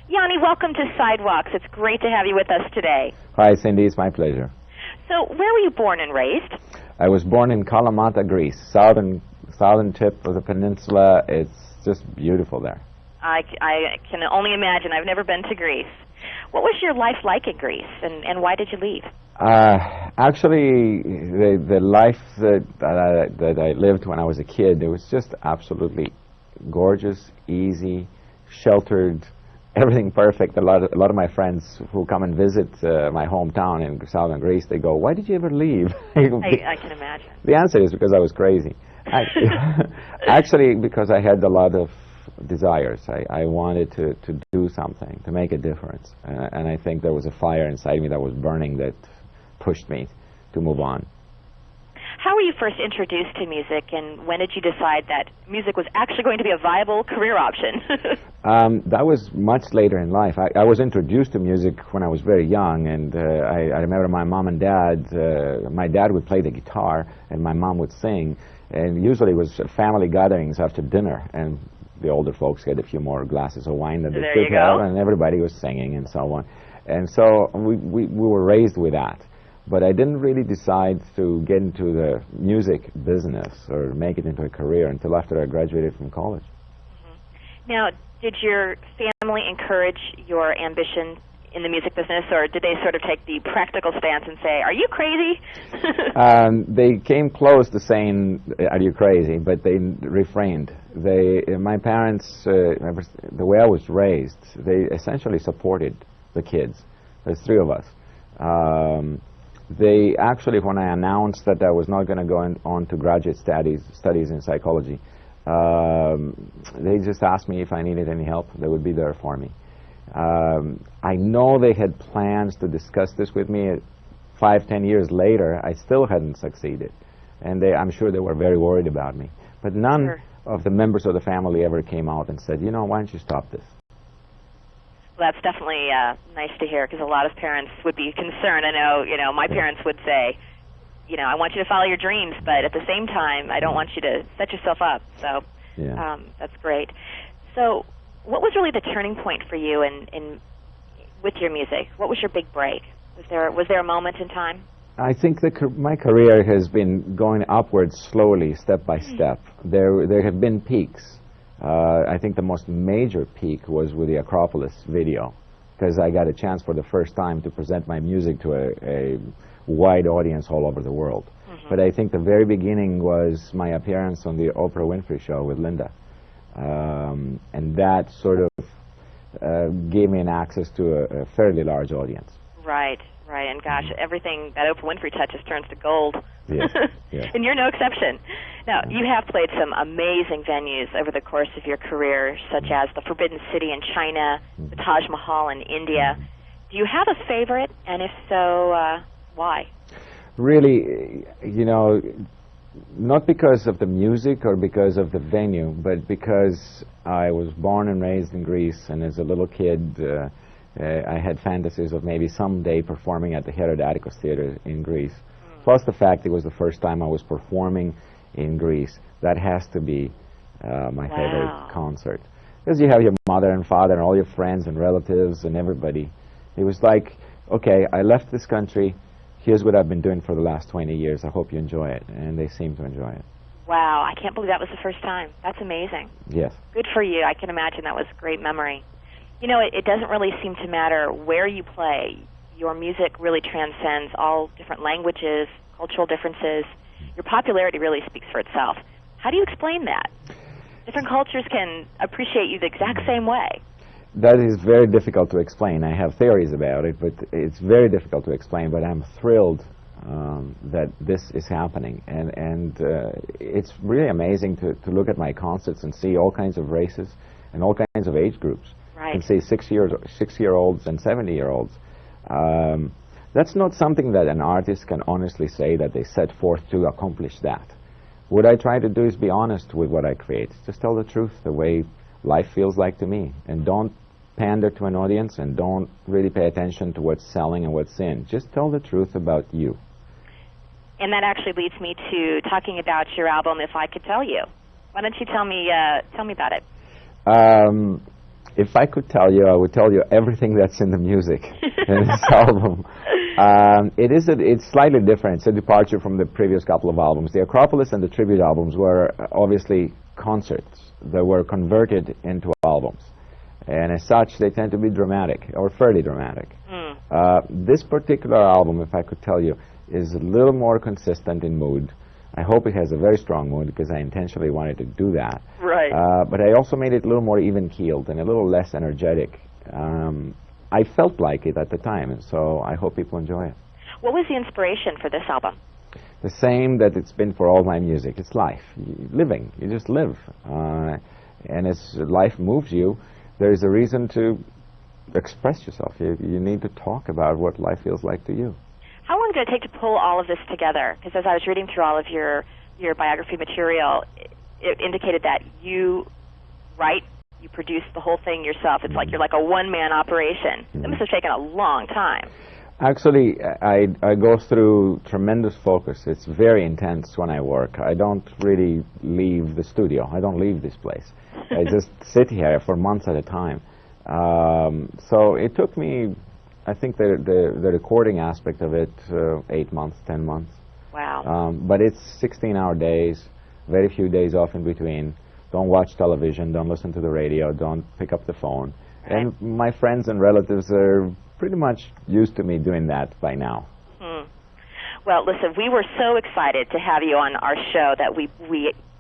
Yanni, welcome to Sidewalks. It's great to have you with us today. Hi, Cindy. It's my pleasure. So, where were you born and raised? I was born in Kalamata, Greece, southern tip of the peninsula. It's just beautiful there. I can only imagine. I've never been to Greece. What was your life like in Greece, and why did you leave? Actually, the life that I lived when I was a kid, it was just absolutely gorgeous, easy, sheltered, everything perfect. A lot of my friends who come and visit my hometown in southern Greece, they go, "Why did you ever leave?" I can imagine. The answer is because I was crazy. Actually, because I had a lot of desires. I wanted to do something, to make a difference. And I think there was a fire inside me that was burning that pushed me to move on. How were you first introduced to music, and when did you decide that music was actually going to be a viable career option? That was much later in life. I was introduced to music when I was very young, and I remember my mom and dad, my dad would play the guitar, and my mom would sing, and usually it was family gatherings after dinner, and the older folks had a few more glasses of wine than they could have, and everybody was singing and so on. And so we were raised with that. But I didn't really decide to get into the music business or make it into a career until after I graduated from college. Mm-hmm. Now, did your family encourage your ambition in the music business, or did they sort of take the practical stance and say, "Are you crazy?" They came close to saying, "Are you crazy?" But they refrained. My parents, the way I was raised, they essentially supported the kids. There's three of us. They actually, when I announced that I was not going to go on to graduate studies in psychology, they just asked me if I needed any help. They would be there for me. I know they had plans to discuss this with me 5-10 years later. I still hadn't succeeded, and I'm sure they were very worried about me. But none of the members of the family ever came out and said, why don't you stop this? Well, that's definitely nice to hear, because a lot of parents would be concerned. I know, my parents would say, I want you to follow your dreams, but at the same time, I don't want you to set yourself up. So that's great. So what was really the turning point for you with your music? What was your big break? Was there a moment in time? I think my career has been going upwards slowly, step by step. There have been peaks. I think the most major peak was with the Acropolis video, because I got a chance for the first time to present my music to a wide audience all over the world. Mm-hmm. But I think the very beginning was my appearance on the Oprah Winfrey Show with Linda. And that sort of gave me an access to a fairly large audience. Right. And gosh, everything that Oprah Winfrey touches turns to gold. Yes. And you're no exception. Now, you have played some amazing venues over the course of your career, such as the Forbidden City in China, the Taj Mahal in India. Do you have a favorite? And if so, why? Really, not because of the music or because of the venue, but because I was born and raised in Greece, and as a little kid, I had fantasies of maybe someday performing at the Herodatikos Theater in Greece. Plus the fact it was the first time I was performing in Greece. That has to be my favorite concert. Because you have your mother and father and all your friends and relatives and everybody. It was like, okay, I left this country. Here's what I've been doing for the last 20 years. I hope you enjoy it. And they seem to enjoy it. Wow, I can't believe that was the first time. That's amazing. Yes. Good for you. I can imagine that was a great memory. It doesn't really seem to matter where you play. Your music really transcends all different languages, cultural differences. Your popularity really speaks for itself. How do you explain that? Different cultures can appreciate you the exact same way. That is very difficult to explain. I have theories about it, but it's very difficult to explain. But I'm thrilled that this is happening. And it's really amazing to look at my concerts and see all kinds of races and all kinds of age groups. Right. And see 6-year-olds and 70-year-olds. That's not something that an artist can honestly say that they set forth to accomplish that. What I try to do is be honest with what I create. Just tell the truth the way life feels like to me. And don't pander to an audience, and don't really pay attention to what's selling and what's in. Just tell the truth about you. And that actually leads me to talking about your album, If I Could Tell You. Why don't you tell me about it? If I could tell you, I would tell you everything that's in the music in this album. It's slightly different. It's a departure from the previous couple of albums. The Acropolis and the tribute albums were obviously concerts that were converted into albums. And as such, they tend to be dramatic, or fairly dramatic. This particular album, if I could tell you, is a little more consistent in mood. I hope it has a very strong mood, because I intentionally wanted to do that. Right. But I also made it a little more even-keeled and a little less energetic. I felt like it at the time, and so I hope people enjoy it. What was the inspiration for this album? The same that it's been for all my music. It's life. Living. You just live. And as life moves you, there's a reason to express yourself. You need to talk about what life feels like to you. How long did it take to pull all of this together? Because as I was reading through all of your biography material, it indicated that you write, you produce the whole thing yourself. It's like you're like a one-man operation. It must have taken a long time. Actually, I go through tremendous focus. It's very intense when I work. I don't really leave the studio. I don't leave this place. I just sit here for months at a time. So it took me, I think the recording aspect of it, 8 months, 10 months. Wow. But it's 16-hour days, very few days off in between. Don't watch television, don't listen to the radio, don't pick up the phone. Right. And my friends and relatives are pretty much used to me doing that by now. Well, listen, we were so excited to have you on our show that we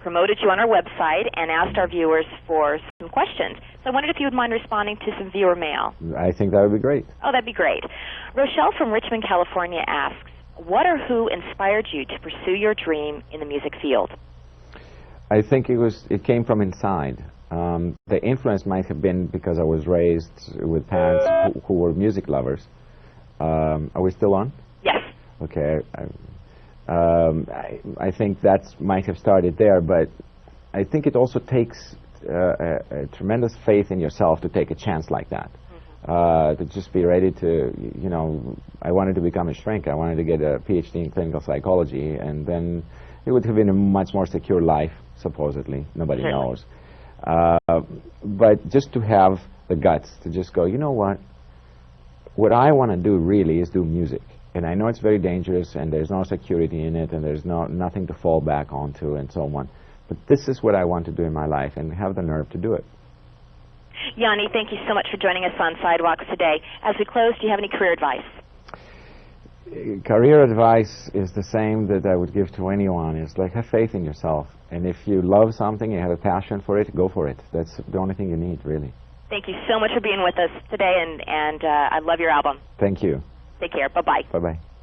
promoted you on our website and asked our viewers for some questions. So I wondered if you would mind responding to some viewer mail. I think that would be great. Oh, that'd be great. Rochelle from Richmond, California asks, what or who inspired you to pursue your dream in the music field? I think it came from inside. The influence might have been because I was raised with parents who were music lovers. Are we still on? Yes. Okay. I think that might have started there, but I think it also takes a tremendous faith in yourself to take a chance like that. To just be ready to, I wanted to become a shrink. I wanted to get a PhD in clinical psychology, and then it would have been a much more secure life, supposedly. Nobody knows. But just to have the guts to just go, you know what I want to do really is do music. And I know it's very dangerous, and there's no security in it, and there's nothing to fall back onto, and so on. But this is what I want to do in my life, and have the nerve to do it. Yanni, thank you so much for joining us on Sidewalks today. As we close, do you have any career advice? Career advice is the same that I would give to anyone. It's like, have faith in yourself. And if you love something, you have a passion for it, go for it. That's the only thing you need, really. Thank you so much for being with us today, and I love your album. Thank you. Take care. Bye-bye. Bye-bye.